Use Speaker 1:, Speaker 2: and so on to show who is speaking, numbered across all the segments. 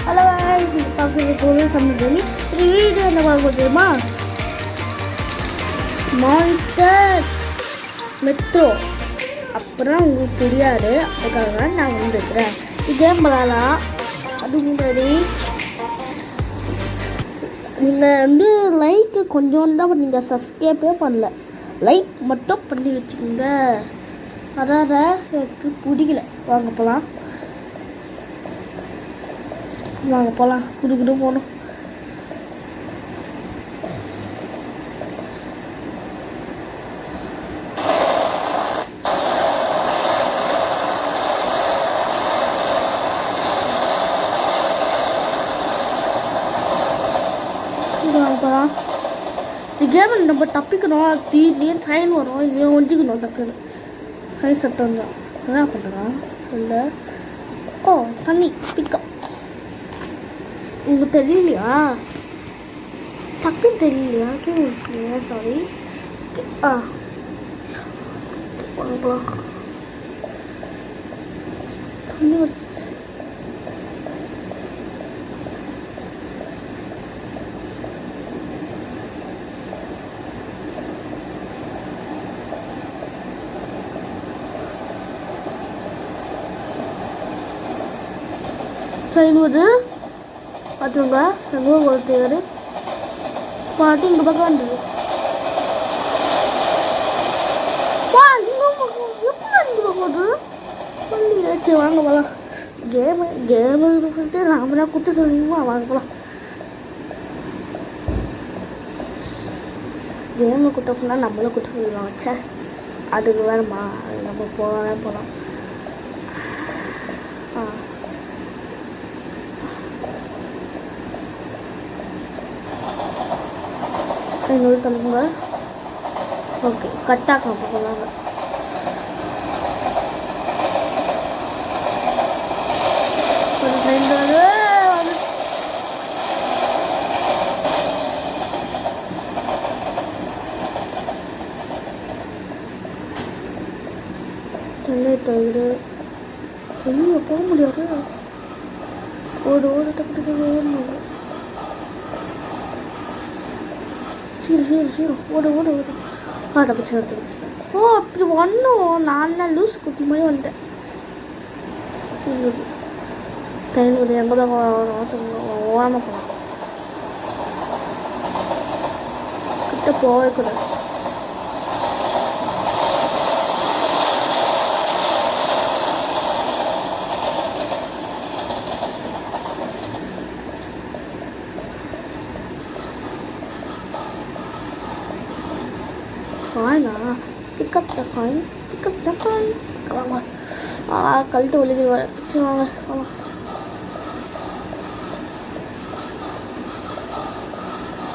Speaker 1: Hello இது பார்க்குறது பொருள் சமையல் இது வீடியோ என்ன பார்க்க தெரியுமா? மான்ஸ்டர் மெட்ரோ அப்புறம் உங்களுக்கு தெரியாது, அதுக்காக நான் வந்துருக்கிறேன். இதே பண்ணலாம். அது முன்னாடி நீங்கள் வந்து லைக்கு கொஞ்சோண்டு தான் பண்ணீங்க, சப்ஸ்கிரைபே பண்ணல. லைக் மட்டும் பண்ணி வச்சுக்கோங்க. அதாவது எனக்கு பிடிக்கல. வாங்க போகலாம் குடு போகணும். போகலாம். இந்த கேமில் நம்ம தப்பிக்கணும். திடீர்னு ட்ரெயின் வரும், இங்கே ஒழிஞ்சிக்கணும். டக்குன்னு சரி சத்தம் தான் என்ன பண்ணுறான் இல்லை. ஓ தண்ணி பிக்கப் உங்களுக்கு தெரியலையா? டக்குன்னு தெரியலையா? கேட்க சாரி. தண்ணி வச்சு ட்ரெயின் வருது பார்த்துங்க. எங்கே ஒருத்தர் பார்த்து இங்கே பக்கம் வந்தது. வா இங்கே எப்படி இங்கே போகுது? சரி வாங்க போகலாம். கேமு வந்துட்டு நாம தான் குத்த சொல்லுமா. வாங்க போகலாம். கேமு குத்த போனால் நம்மளும் குத்த சொல்லுவாங்க. வச்சா அதுக்கு வேணுமா? நம்ம போகலாம். இன்னொரு தம்புங்க. ஓகே கட்டாக்க போகலாங்க. ஒரு ட்ரெயின் தண்ணி தயிர் வெளியே போக முடியாது. ஓடு தப்பு ஓடணும். சரி ஓடு தப்பிச்சு. ஓ அப்படி ஒன்றும் நான் லூஸ் குத்தி மாதிரி வந்துட்டேன். ட்ரெயின் ஒரு எங்கே தான் ஓடாமல் போகலாம். கிட்ட போகவே கூடாது. Pick up the coin. வாங்க. கழுத்து ஒழுகி வர. சரி வாங்க.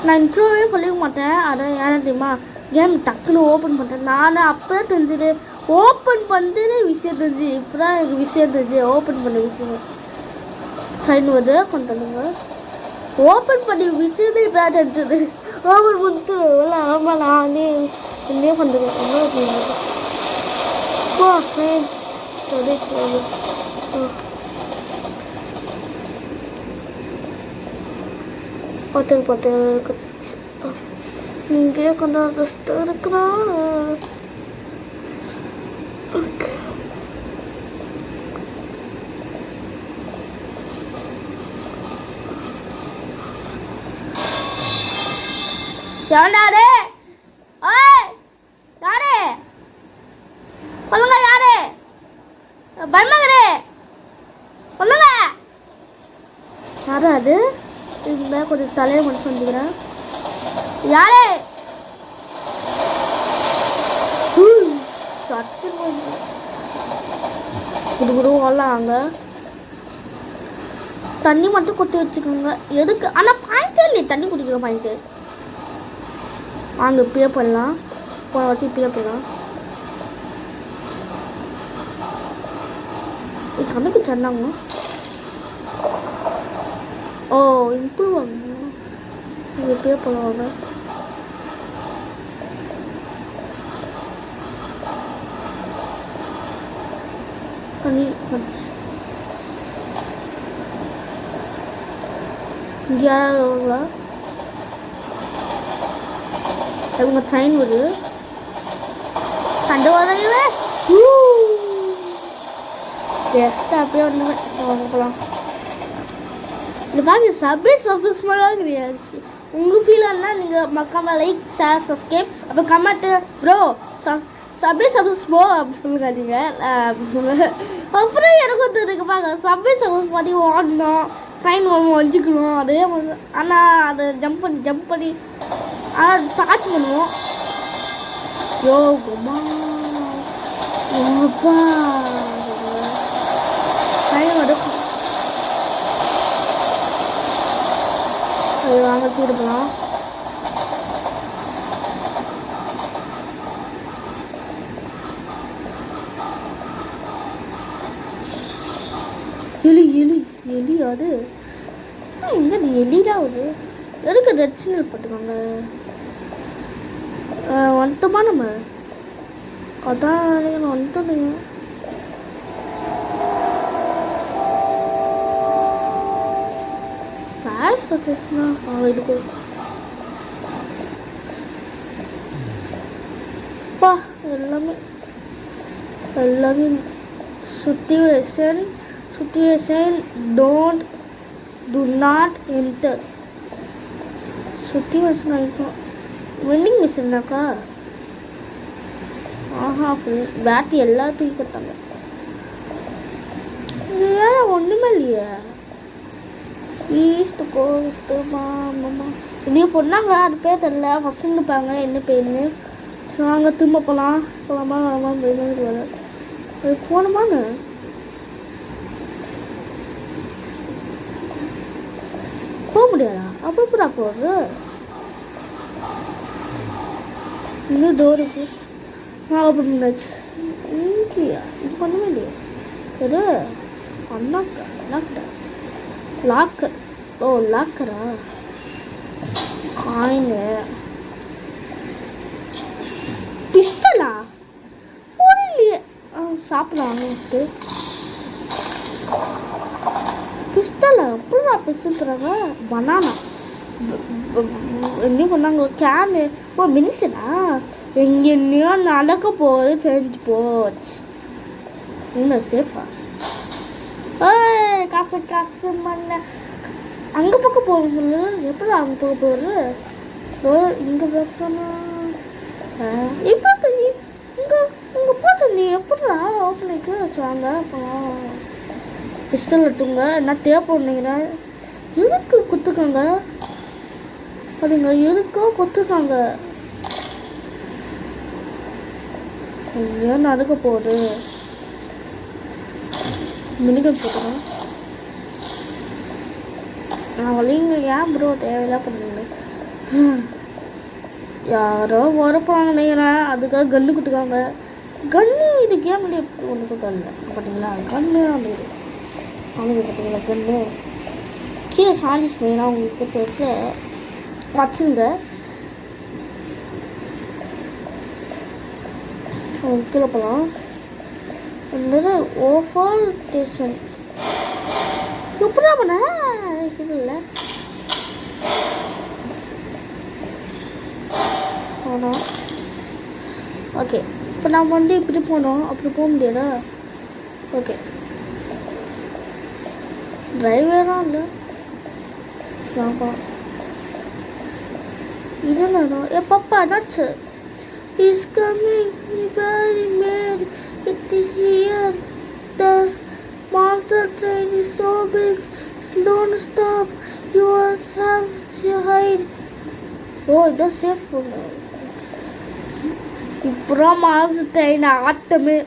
Speaker 1: நான் இன்ட்ரோவே சொல்லிக்க மாட்டேன். அதான் ஏன் தெரியுமா? கேம் டக்குன்னு ஓப்பன் பண்ணுறேன். நான் அப்போ தெரிஞ்சுது ஓப்பன் பண்ணுறது விஷயம் தெரிஞ்சு. இப்போ தான் எனக்கு விஷயம் தெரிஞ்சு ஓப்பன் பண்ண விஷயம். ட்ரெயின் வருது கொண்டுங்க. ஓப்பன் பண்ணி விஷயமே இப்போ தான் தெரிஞ்சது. ஓப்பன் பண்ணிட்டு ஆமாம் நானே இன்னே பண்ணுறேன். சரி பார்த்து இங்கே கொஞ்சம் கஷ்டம் இருக்கிறான். யாரு சொல்லுங்க. யாரு பன்மகரே சொல்லுங்க. யாரு அது? இதுமே கொஞ்சம் தலையை மட்டும் சொல்லிக்கிறேன். யாரு சத்து குடு வரலாங்க. தண்ணி மட்டும் கொட்டி வச்சுக்கோங்க. எதுக்கு? ஆனால் பாயிண்டே இல்லை. தண்ணி குடிக்கிற பாயிண்ட்டு வாங்க. பே பண்ணலாம். போன வாட்டி பே பண்ணலாம். கணக்கு சொன்னாங்க. ஓ இம்ப்ரூவ் ஆகணும். இது பே பண்ணுவாங்க. பண்ணி இங்கே யாராவது இவங்க ட்ரெயின் வருது கண்டு வரையவே ஜஸ்ட் அப்படியே வந்துவேன். ஸோ அங்கே போகலாம். இந்த பார்க்க சபே சஃபிஸ்மெண்டாக கிடையாது. உங்கள் ஃபீல் ஆனால் நீங்கள் மக்காம லைக் ஷேர் சப்ஸ்கிரைப் அப்புறம் கமெண்ட்டு ப்ரோ சபே சப்ஸ் போ அப்படி சொல்லுங்க. அப்புறம் எனக்கு தெரியுங்க பாருங்க சபே சப்ஸ் மாதிரி ஓடணும் ட்ரெயின் வஞ்சிக்கணும் அதே மாதிரி. ஆனால் அதை ஜம்ப் பண்ணி ஆனால் டாச் பண்ணுவோம். யோகமா யோகா ட்ரெயின் வரும். அது வாங்க சீடு போகலாம். எலி அது எங்க எலிதான் ஒரு எதுக்கு ரெட் சிக்னல் போட்டுக்கோங்க. வந்துட்டோமா நம்ம அதான் வந்துட்டோம். இதுக்கு எல்லாமே situation do not enter situation ஆயிட்டோம். வெண்டிங் மிஷின்னாக்கா பேட் எல்லாத்தையும் கொடுத்தாங்க. ஏன் ஒன்றுமே இல்லையே. ஈஸ்ட் கோஸ்ட் மாமா இன்னும் பொண்ணாங்க அது பேர் தெரியல. ஃபஸ்ட்டு இருப்பாங்க என்ன பேருன்னு. ஸோ அங்கே திரும்ப போகலாமா வர போனோமான்னு போக முடியாதா? அப்போ எப்படா போகிறது? இன்னும் டோருக்கு ஓப்பன் பண்ணாச்சு. இங்கேயா இது பண்ணவே இல்லையா? சரி அண்ணாக்கிட்ட லாக்கர். ஓ லாக்கரா காயினு பிஸ்டலா புரியலையே. சாப்பிடலாம் ஃபஸ்ட்டு பிஸ்டலா எப்படா பிஸ்டல் தராங்க? பனானா என்ன பண்ணாங்க கேனு. ஓ மினிஷனா எங்கென்னையோ நடக்க போகுது தெரிஞ்சு போச்சு. இன்னும் சேஃபா காசு மண்ண அங்கே பக்கம் போகணும். எப்படி அங்கே போக போகிறது? இங்கே பார்த்தோன்னா இப்போ இங்கே போட்டு நீ எப்படா ஓப்பனுக்கு வச்சுவாங்க. அப்புறம் பிஸ்டல் எடுத்துங்க என்ன தேவைப்படுனீங்கன்னா எதுக்கு குத்துக்காங்க அப்படிங்க எதுக்கோ குத்துக்காங்க. ஏன் நடக்க போகுது மினிகன் போட்டுக்கோங்க. நான் வழிங்க ஏன் ப்ரோ தேவையில்லாம் பண்ணுங்க. யாரோ வரப்போறாங்க நினைக்கிறேன். அதுக்காக கன்று குத்துக்காங்க. கன்று இது கேம் ஒன்றுக்கும் தரல பார்த்தீங்களா? கன்று அந்த இது அவங்க பார்த்தீங்களா கன்று கீழே சாஞ்சிச்சு நேரம் அவங்களுக்கு தெரிஞ்ச வச்சுங்க. கீழே போகலாம். என்னது ஓஃபால் ஸ்டேஷன் எப்படா பண்ண இல்லை போனோம். ஓகே இப்போ நான் வண்டி இப்படி போனோம் அப்படி போக முடியாதா? ஓகே டிரைவராக இல்லை இது என்னன்னா எப்பப்பா என்னாச்சு? Is coming very mad it is here the monster train is so big don't stop you have to hide. Oh that's safe for now. இப்போ மாஸ்டர் ட்ரெயின் ஆட்டமே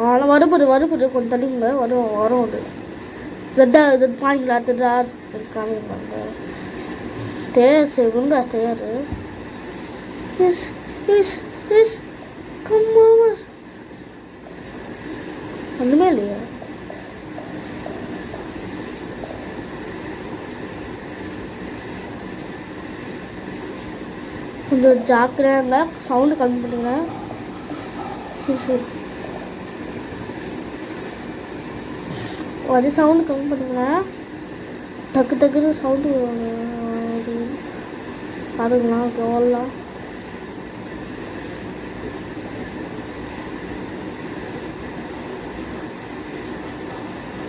Speaker 1: ஆனால் வருது கொஞ்சம் தள்ளிங்க வரும் இது பாருங்களா அதுதான் இருக்காங்க தேர் செய்வாங்க தேர் இஸ் கம் ஓவர் ஒன்றுமே இல்லையா? கொஞ்சம் ஜாக்கிரதைங்க சவுண்டு கம்மி பண்ணுங்க. சரி அது சவுண்டு கம்மி பண்ணுங்க. டக்கு டக்குன்னு சவுண்டு பாருங்களா ஓடலாம்.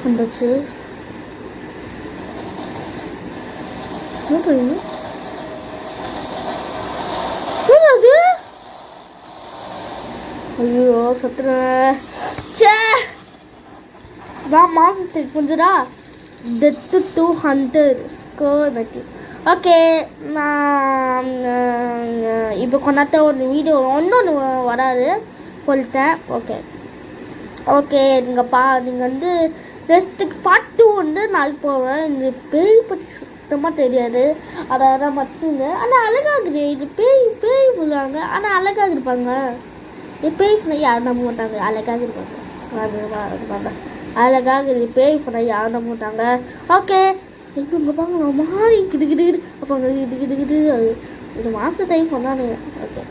Speaker 1: வந்துச்சு அது. ஐயோ சத்துற சே நான் மாசத்துக்கு கொஞ்சடா டெத்து 200 ஸ்கோர் பற்றி. ஓகே நான் இப்போ கொண்டாத்த ஒரு வீடியோ ஒன்று வராது சொல்லிட்டேன். ஓகே ஓகே நீங்கள் வந்து நெக்ஸ்ட்டுக்கு பார்ட் 2 வந்து நாளைக்கு போவேன். இந்த பேய் பற்றி சுத்தமாக தெரியாது, அதான் மச்சுங்க. ஆனால் அழகாகுது. இது பேய் பேய் சொல்லுவாங்க, ஆனால் அழகாக இருப்பாங்க. இது பேய் சொன்னால் யாரும் நம்ப மாட்டாங்க, அழகாக இருப்பாங்க. அழகாக இது பேய் சொன்னால் யாரும் நம்ப மாட்டாங்க. ஓகே இப்போ இங்கே பாங்க மாதிரி கிடு கிடு கிடு அப்போ கிடு கிடு கிடு இது மாத டைம் சொன்னானுங்க. ஓகே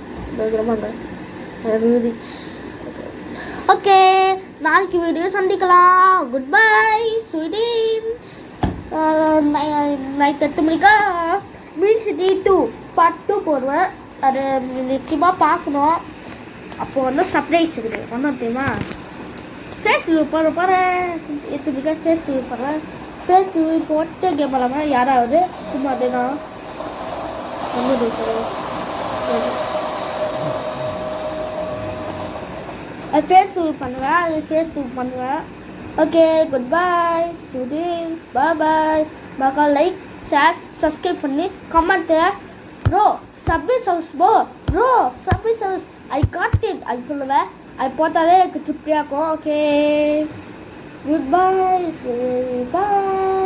Speaker 1: பாங்க ஓகே நாளைக்கு வீடியோ சந்திக்கலாம். Goodbye sweeties. நைட் 8 மணிக்கா மியூசிட்டி 2 பார்ட் 2 போடுவேன். அது நிச்சயமாக பார்க்கணும். அப்போ வந்து சர்ப்ரைஸ் இருக்குது ஒன்றும் தெரியுமா. ஃபேஸ் ரிவ்யூ போகிறேன் 8 மணிக்கா ஃபேஸ் ரிவ்யூ போடுறேன். ஃபேஸ் ரிவ்யூ போட்டு கேம் பண்ணலாமா யாராவது சும்மா அப்படின்னா அது ஃபேஸ் ரிவ்யூ பண்ணுவேன். அது ஃபேஸ் ரிவ்யூ பண்ணுவேன். ஓகே குட் பாய் ஸ்டூடெண்ட். பாய் மக்கா லைக் ஷேர் சப்ஸ்கிரைப் பண்ணி comment bro service bro service I got it அது சொல்லுவேன். அது போட்டாலே எனக்கு திருப்தியாக இருக்கும். ஓகே குட் பாய் பாய்.